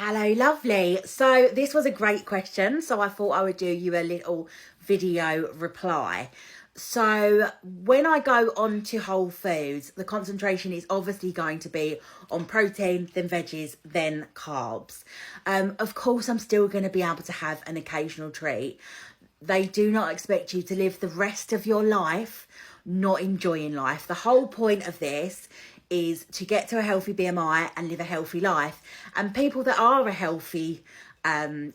Hello, lovely. So this was a great question. So I thought I would do you a little video reply. So when I go on to Whole Foods, the concentration is obviously going to be on protein, then veggies, then carbs. Of course, I'm still going to be able to have an occasional treat. They do not expect you to live the rest of your life not enjoying life. The whole point of this is to get to a healthy BMI and live a healthy life. And people that are a healthy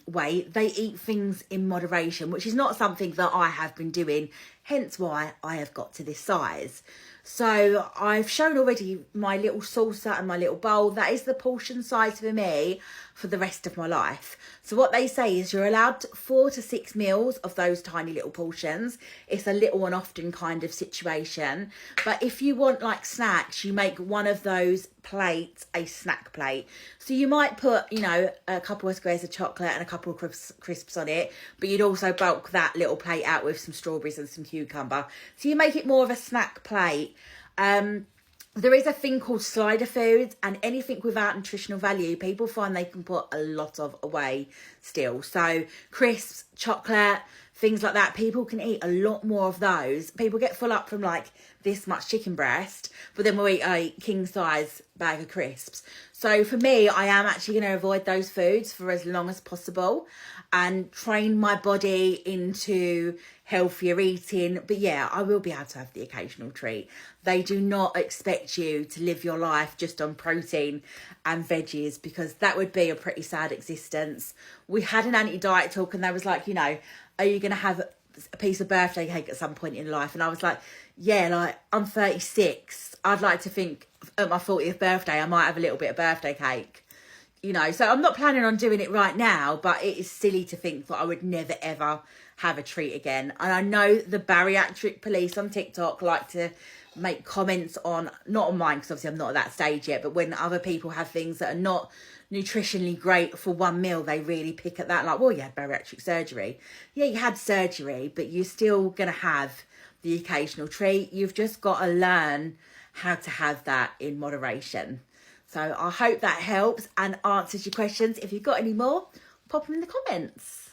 weight, they eat things in moderation, which is not something that I have been doing, hence why I have got to this size. So I've shown already my little saucer and my little bowl. That is the portion size for me for the rest of my life. So what they say is you're allowed 4 to 6 meals of those tiny little portions. It's a little and often kind of situation. But if you want like snacks, you make one of those plates a snack plate. So you might put, you know, a couple of squares of chocolate and a couple of crisps on it, but you'd also bulk that little plate out with some strawberries and some cucumber. So you make it more of a snack plate. There is a thing called slider foods, and anything without nutritional value, people find they can put a lot of away still. So crisps, chocolate, things like that, people can eat a lot more of those. People get full up from like this much chicken breast, but then we'll eat a king size bag of crisps. So for me, I am actually going to avoid those foods for as long as possible and train my body into healthier eating. But yeah, I will be able to have the occasional treat. They do not expect you to live your life just on protein and veggies, because that would be a pretty sad existence. We had an anti-diet talk and they was like, you know, are you going to have a piece of birthday cake at some point in life? And I was like, yeah, like I'm 36. I'd like to think at my 40th birthday, I might have a little bit of birthday cake. You know, so I'm not planning on doing it right now, but it is silly to think that I would never ever have a treat again. And I know the bariatric police on TikTok like to make comments on, not on mine because obviously I'm not at that stage yet, but when other people have things that are not nutritionally great for one meal, they really pick at that, like, well, you had bariatric surgery. Yeah, you had surgery, but you're still going to have the occasional treat. You've just got to learn how to have that in moderation. So I hope that helps and answers your questions. If you've got any more, pop them in the comments.